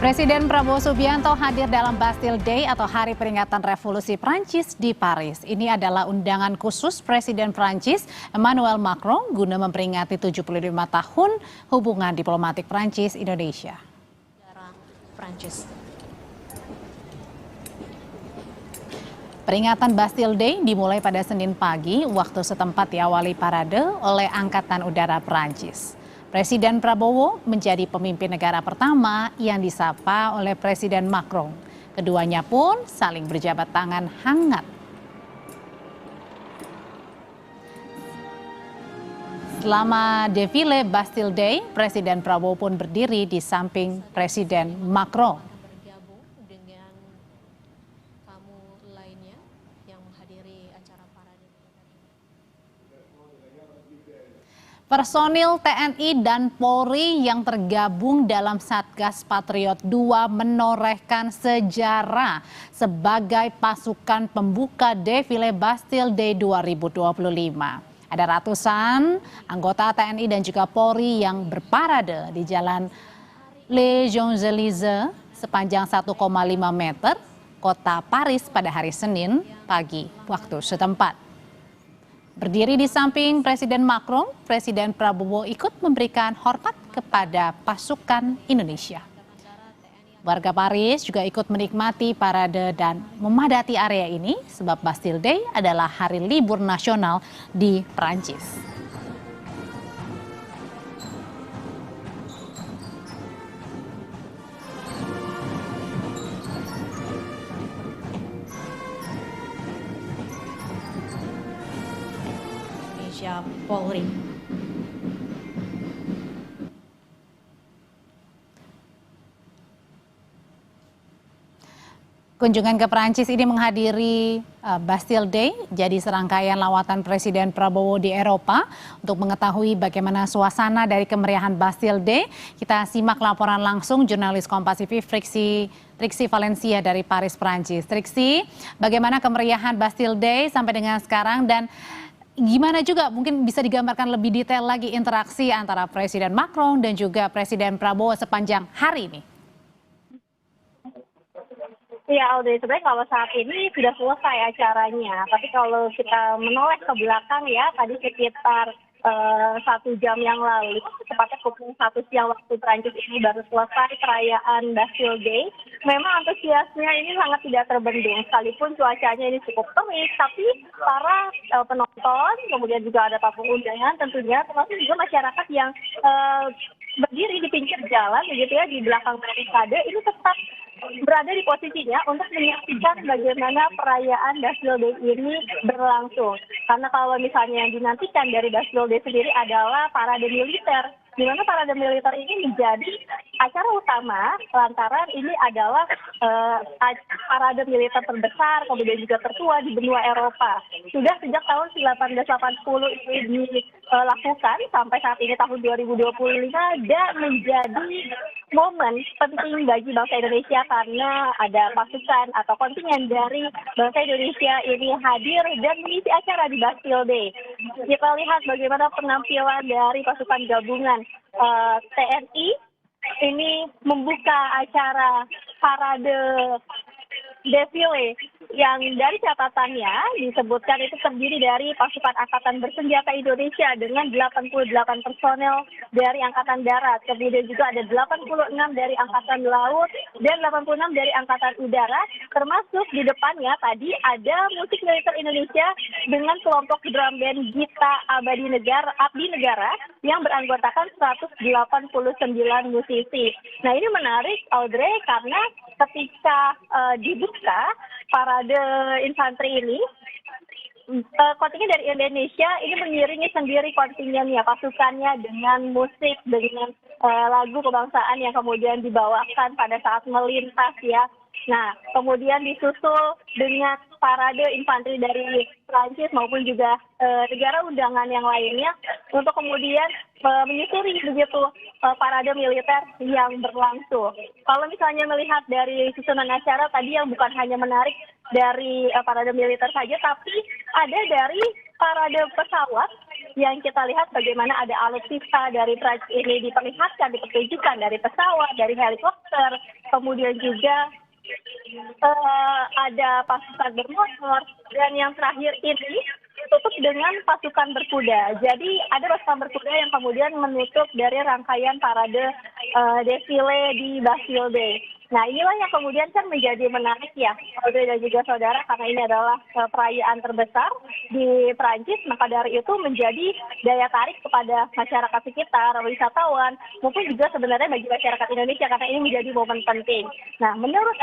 Presiden Prabowo Subianto hadir dalam Bastille Day atau Hari Peringatan Revolusi Prancis di Paris. Ini adalah undangan khusus Presiden Prancis Emmanuel Macron guna memperingati 75 tahun hubungan diplomatik Prancis-Indonesia. Peringatan Bastille Day dimulai pada Senin pagi, waktu setempat diawali parade oleh Angkatan Udara Prancis. Presiden Prabowo menjadi pemimpin negara pertama yang disapa oleh Presiden Macron. Keduanya pun saling berjabat tangan hangat. Selama defile Bastille Day, Presiden Prabowo pun berdiri di samping Presiden Macron. Personil TNI dan Polri yang tergabung dalam Satgas Patriot II menorehkan sejarah sebagai pasukan pembuka defile Bastille Day 2025. Ada ratusan anggota TNI dan juga Polri yang berparade di Jalan Les Champs-Élysées sepanjang 1,5 meter kota Paris pada hari Senin pagi waktu setempat. Berdiri di samping Presiden Macron, Presiden Prabowo ikut memberikan hormat kepada pasukan Indonesia. Warga Paris juga ikut menikmati parade dan memadati area ini sebab Bastille Day adalah hari libur nasional di Prancis. Polri. Kunjungan ke Prancis ini menghadiri Bastille Day, jadi serangkaian lawatan Presiden Prabowo di Eropa. Untuk mengetahui bagaimana suasana dari kemeriahan Bastille Day, kita simak laporan langsung jurnalis Kompas TV Triksi Valencia dari Paris, Prancis. Triksi, bagaimana kemeriahan Bastille Day sampai dengan sekarang dan gimana juga mungkin bisa digambarkan lebih detail lagi interaksi antara Presiden Macron dan juga Presiden Prabowo sepanjang hari ini? Ya, Audrey, sebenarnya kalau saat ini sudah selesai acaranya. Tapi kalau kita menoleh ke belakang ya, tadi sekitar 1 jam yang lalu, tepatnya pukul 1 siang waktu Prancis ini baru selesai perayaan Bastille Day. Memang antusiasnya ini sangat tidak terbendung, sekalipun cuacanya ini cukup terik, tapi para penonton, kemudian juga ada tamu undangan tentunya, termasuk juga masyarakat yang berdiri di pinggir jalan, begitu ya, di belakang barikade, ini tetap berada di posisinya untuk menyaksikan bagaimana perayaan Bastille Day ini berlangsung. Karena kalau misalnya yang dinantikan dari Bastille Day sendiri adalah parade militer, di mana parade militer ini menjadi acara utama lantaran ini adalah parade militer terbesar, kemudian juga tertua di benua Eropa. Sudah sejak tahun 1880 ini dilakukan sampai saat ini tahun 2025 dan menjadi momen penting bagi bangsa Indonesia karena ada pasukan atau kontingen dari bangsa Indonesia ini hadir dan mengisi acara di Bastille Day. Kita lihat bagaimana penampilan dari pasukan gabungan TNI ini membuka acara parade defile yang dari catatannya disebutkan itu terdiri dari pasukan Angkatan Bersenjata Indonesia dengan 88 personel dari Angkatan Darat, kemudian juga ada 86 dari Angkatan Laut dan 86 dari Angkatan Udara, termasuk di depannya tadi ada musik militer Indonesia dengan kelompok drum band Gita Abdi Negara yang beranggotakan 189 musisi. Nah, ini menarik, Audrey, karena ketika dibuka parade infanteri ini, kontingen dari Indonesia ini mengiringi sendiri kontingennya, pasukannya dengan musik, dengan lagu kebangsaan yang kemudian dibawakan pada saat melintas ya. Nah, kemudian disusul dengan parade infanteri dari Prancis maupun juga negara undangan yang lainnya untuk kemudian menyusuri begitu parade militer yang berlangsung. Kalau misalnya melihat dari susunan acara tadi yang bukan hanya menarik dari parade militer saja, tapi ada dari parade pesawat yang kita lihat bagaimana ada alutsista dari Prancis ini diperlihatkan, dipertunjukkan dari pesawat, dari helikopter, kemudian juga ada pasukan bermotor, dan yang terakhir ini ditutup dengan pasukan berkuda. Jadi ada pasukan berkuda yang kemudian menutup dari rangkaian parade defile di Bastille Day. Nah, inilah yang kemudian kan menjadi menarik ya, Audrey dan juga saudara, karena ini adalah perayaan terbesar di Prancis, maka dari itu menjadi daya tarik kepada masyarakat sekitar, wisatawan, maupun juga sebenarnya bagi masyarakat Indonesia, karena ini menjadi momen penting. Nah, menurut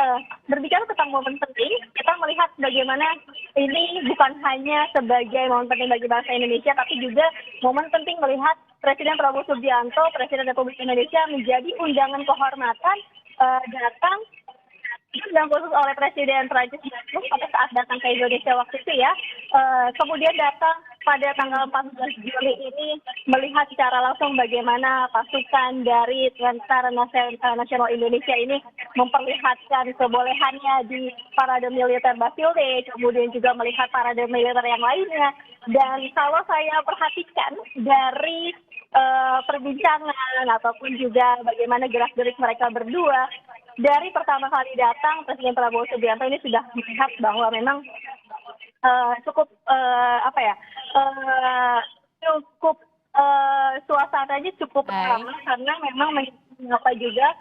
berbicara tentang momen penting, kita melihat bagaimana ini bukan hanya sebagai momen penting bagi bangsa Indonesia, tapi juga momen penting melihat Presiden Prabowo Subianto, Presiden Republik Indonesia, menjadi undangan kehormatan datang yang khusus oleh Presiden Prancis pada saat datang ke Indonesia waktu itu ya. Kemudian datang pada tanggal 14 Juli ini melihat secara langsung bagaimana pasukan dari Tentara Nasional Indonesia ini memperlihatkan kebolehannya di parade militer Bastille Day, kemudian juga melihat parade militer yang lainnya. Dan kalau saya perhatikan dari perbincangan ataupun juga bagaimana gerak-gerik mereka berdua, dari pertama kali datang Presiden Prabowo Subianto ini sudah melihat bahwa memang cukup cukup suasananya cukup ramah, karena memang menyapa juga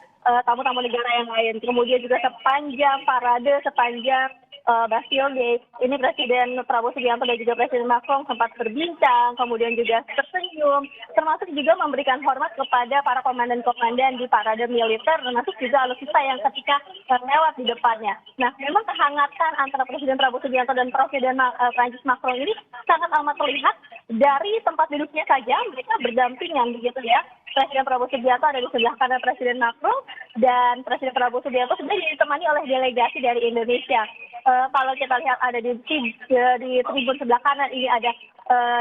tamu-tamu negara yang lain. Kemudian juga sepanjang parade, sepanjang Bastille Day, ini Presiden Prabowo Subianto dan juga Presiden Macron sempat berbincang, kemudian juga tersenyum, termasuk juga memberikan hormat kepada para komandan-komandan di parade militer, termasuk juga alutsista yang ketika lewat di depannya. Nah, memang kehangatan antara Presiden Prabowo Subianto dan Presiden Prancis Macron ini sangat amat terlihat dari tempat duduknya saja, mereka berdampingan begitu ya. Presiden Prabowo Subianto ada di sebelah kanan Presiden Macron, dan Presiden Prabowo Subianto sebenarnya ditemani oleh delegasi dari Indonesia. Kalau kita lihat ada di tribun sebelah kanan ini ada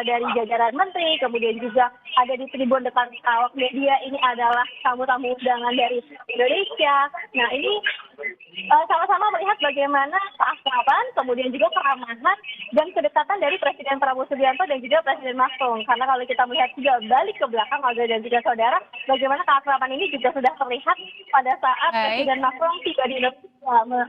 dari jajaran menteri, kemudian juga ada di tribun depan awak media ini adalah tamu-tamu undangan dari Indonesia. Nah, ini sama-sama melihat bagaimana keakraban, kemudian juga keramahan dan kedekatan dari Presiden Prabowo Subianto dan juga Presiden Macron. Karena kalau kita melihat juga balik ke belakang, Olga dan juga saudara, bagaimana keakraban ini juga sudah terlihat pada saat Presiden Macron tiba di Indonesia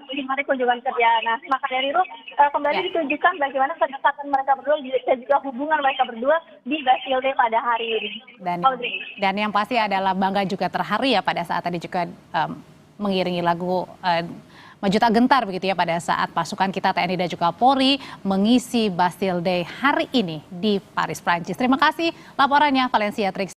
menikmati kunjungan kerja. Nah, maka dari itu kembali ditunjukkan bagaimana kedekatan mereka berdua dan juga hubungan mereka berdua di Bastille Day pada hari ini. Dan yang pasti adalah bangga juga terharu ya pada saat tadi juga mengiringi lagu Maju Tak Gentar begitu ya pada saat pasukan kita TNI dan juga Polri mengisi Bastille Day hari ini di Paris, Prancis. Terima kasih laporannya Valencia Trix.